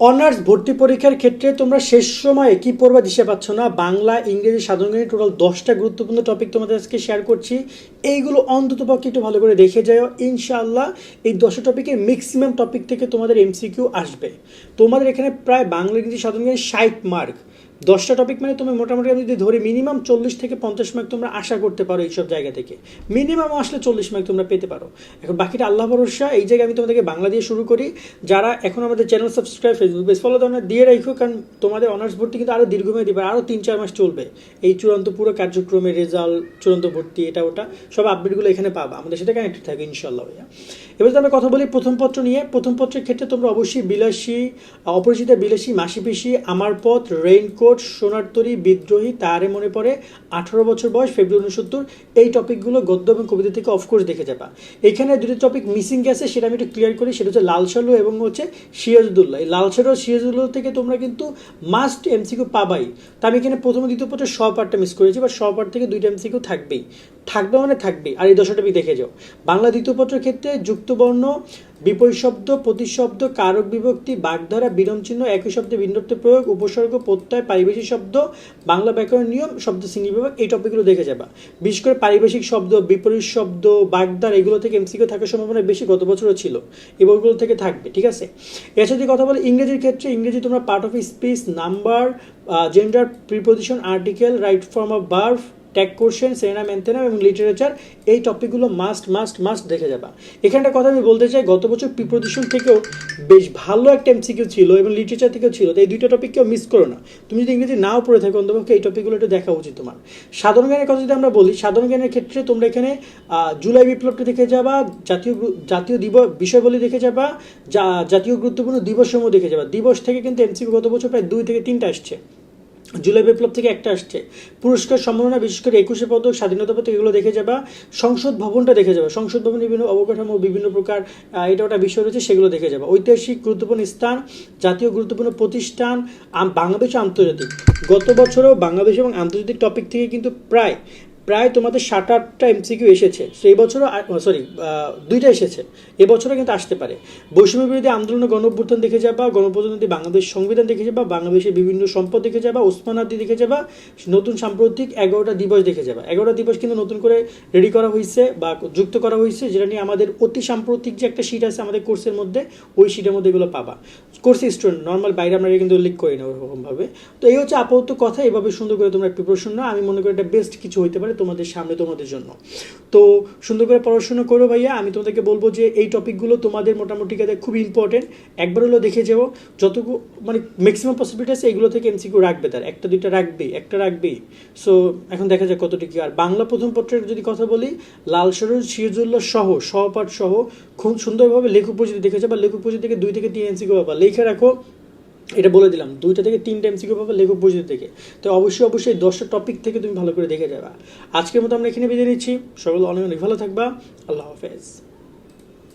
Honours ভর্তি পরীক্ষার ক্ষেত্রে তোমরা শেষ সময়ে কি পড়বা দিশা পাচ্ছ না। বাংলা, ইংরেজি, সাধারণ জ্ঞানের টোটাল 10টা গুরুত্বপূর্ণ টপিক তোমাদের আজকে শেয়ার করছি। এইগুলো অন্ততপক্ষে একটু ভালো করে দেখে যাও। ইনশাআল্লাহ এই 10টা টপিকের ম্যাক্সিমাম টপিক থেকে তোমাদের এমসিকিউ আসবে। তোমাদের এখানে প্রায় বাংলা, ইংরেজি, সাধারণ জ্ঞানের 60 মার্ক। 10টা টপিক মানে তুমি মোটামুটি আমি যদি ধরি মিনিমাম 40 থেকে 50 মার্ক তোমরা আশা করতে পারো এইসব জায়গা থেকে। মিনিমাম আসলে 40 মার্ক তোমরা পেতে পারো। এখন বাকিটা আল্লাহ ভরসা। এই জায়গায় আমি তোমাদেরকে বাংলা দিয়ে শুরু করি। যারা এখন আমাদের channel subscribe, Facebook page follow তোমরা দিয়ে রাখো, কারণ তোমাদের অনার্স ভর্তি কিন্তু আরও দীর্ঘমেয়াদী দিবে, আরও 3-4 মাস চলবে। এই চূড়ান্ত পুরো কার্যক্রমের রেজাল্ট, চূড়ান্ত ভর্তি, এটা ওটা সব আপডেটগুলো এখানে পাবা। আমাদের সাথে কানেক্টেড থাকবে ইনশাআল্লাহ ভাইয়া। এবার আমরা কথা বলি প্রথম পত্র নিয়ে। প্রথম পত্রের ক্ষেত্রে তোমরা অবশ্যই বিলাসী, অপরিচিতা বিলাসী, মাসি পিসি, আমার পথ, রেইনকোট, সোনার তরী, বিদ্রোহী, তারে মনে পড়ে, 18 বছর বয়স, ফেব্রুয়ারি 69, এই টপিকগুলো গদ্য এবং কবিতা থেকে অফকোর্স দেখে যাবা। এখানে দুটো টপিক মিসিং গেছে, সেটা আমি একটু ক্লিয়ার করি। সেটা হচ্ছে লাল সালু এবং হচ্ছে সিরাজউদ্দৌলা। এই লাল সালু আর সিরাজউদ্দৌলা থেকে তোমরা কিন্তু মাস্ট এমসিকিউ পাবাই। তা আমি এখানে প্রথম দ্বিতীয় পত্রের পার্টটা মিস করেছি, বা পার্ট থেকে 2টা এমসিকিউ থাকবেই, থাকবে মানে থাকবেই। আর এই 10টা টপিক দেখে যাও। বাংলা দ্বিতীয় পত্রের ক্ষেত্রে যুক্তবর্ণ, বিপরীত শব্দ, প্রতিশব্দ, কারক বিভক্তি, বাগধারা, বিরাম চিহ্ন, একই শব্দে ভিন্নত্ব প্রয়োগ, উপসর্গ, প্রত্যয়, পারিভাষিক শব্দ, বাংলা ব্যাকরণ নিয়ম, শব্দ শ্রেণী বিভাগ, এই টপিকগুলো দেখে যাবা। বিশেষ করে পারিভাষিক শব্দ, বিপরীত শব্দ, বাগধারা, এগুলো থেকে এমসিকিউ থাকার সম্ভাবনা বেশি, গত বছরও ছিল, এই বইগুলো থেকে থাকবে। ঠিক আছে। এর সাথে কথা বলে ইংরেজির ক্ষেত্রে, ইংরেজি তোমরা part of speech, number, gender, preposition, article, right form of verb, tag question, synonym antonym এবং লিটারেচার, এই টপিকগুলো মাস্ট দেখে যাবা। এখানটা কথা আমি বলতে চাই, গত বছর প্রিপোজিশন থেকেও বেশ ভালো একটা এমসিকিউ ছিল এবং লিটারেচার থেকেও ছিল। তো এই দুইটা টপিককেও মিস করো না। তুমি যদি ইংরেজি নাও পড়ে থাকো অন্তপক্ষে এই টপিকগুলো একটু দেখা উচিত তোমার। সাধারণ জ্ঞানের কথা যদি আমরা বলি, সাধারণ জ্ঞানের ক্ষেত্রে তোমরা এখানে জুলাই বিপ্লবটা দেখে যাবা, জাতীয় দিবস বিষয়বলী দেখে যাবা, জাতীয় গুরুত্বপূর্ণ দিবসসমূহ দেখে যাবা। দিবস থেকে কিন্তু এমসিকিউ গত বছর প্রায় 2 থেকে 3টা আসছে। জুলাই বিপ্লব থেকে একটা আসছে। পুরস্কার সম্মাননা, বিশেষ করে 21শে পদক, স্বাধীনতা পদক, এগুলো দেখে যাবা। সংসদ ভবনটা দেখে যাবা। সংসদ ভবনের বিভিন্ন অবকাঠামো, বিভিন্ন প্রকার এটা ওটা বিষয় রয়েছে, সেগুলো দেখে যাবা। ঐতিহাসিক গুরুত্বপূর্ণ স্থান, জাতীয় গুরুত্বপূর্ণ প্রতিষ্ঠান, বাংলাদেশ আন্তর্জাতিক। গত বছরও বাংলাদেশ এবং আন্তর্জাতিক টপিক থেকে কিন্তু প্রায় তোমাদের 7-8টা এমসিকিউ এসেছে। সেই বছরও 2টা এসেছে, এবছরও কিন্তু আসতে পারে। বৈষম্য বিরোধী আন্দোলন, গণ অভ্যুত্থান দেখে যাবা, গণপ্রজাতন্ত্রী বাংলাদেশ সংবিধান দেখে যাবা, বাংলাদেশের বিভিন্ন সম্পদ দেখে যাবা, ওসমান হাদি দেখে যাবা, নতুন সাম্প্রতিক 11টা দিবস দেখে যাবা। 11টা দিবস কিন্তু নতুন করে রেডি করা হয়েছে বা যুক্ত করা হয়েছে, যেটা নিয়ে আমাদের অতি সাম্প্রতিক যে একটা শিট আছে আমাদের কোর্সের মধ্যে, ওই শিটের মধ্যে এগুলো পাবা। কোর্সের স্টুডেন্ট নর্মাল বাইরে আমরা কিন্তু উল্লেখ করি না ওরকমভাবে। তো এই হচ্ছে আপাতত কথা। এভাবে সুন্দর করে তোমরা প্রিপারেশন না, আমি মনে করি এটা বেস্ট কিছু হইতে পারে তোমাদের সামনে, তোমাদের জন্য। তো সুন্দর করে পড়াশোনা করো ভাইয়া। আমি তোমাদেরকে বলবো যে এই টপিকগুলো তোমাদের মোটামুটি কাজে খুবই ইম্পর্টেন্ট। একবার হলেও দেখে যাও। যতটুকু মানে ম্যাক্সিমাম পসিবিলিটি আছে এগুলো থেকে এমসিকিউ রাখবে, তার 1-2টা রাখবেই। সো এখন দেখা যাক কতটুকু। আর বাংলা প্রথম পত্রের যদি কথা বলি, লাল সালু, সিরাজউদ্দৌলা সহপাঠ সহ খুব সুন্দরভাবে লেখক পরিচিতি দেখে যাবা। লেখক পরিচিতি থেকে 2 থেকে 3 এমসিকিউ পাবা। লেখা রাখো, এটা বলে দিলাম, 2টা থেকে 3টা এমসিকিউ পাবে লেখক পরিচিতি থেকে। তো অবশ্যই 10টা টপিক থেকে তুমি ভালো করে দেখে যাবা। আজকের মতো আমরা এখানে বিদায় নিচ্ছি। সকলে অনেক ভালো থাকবা। আল্লাহ হাফেজ।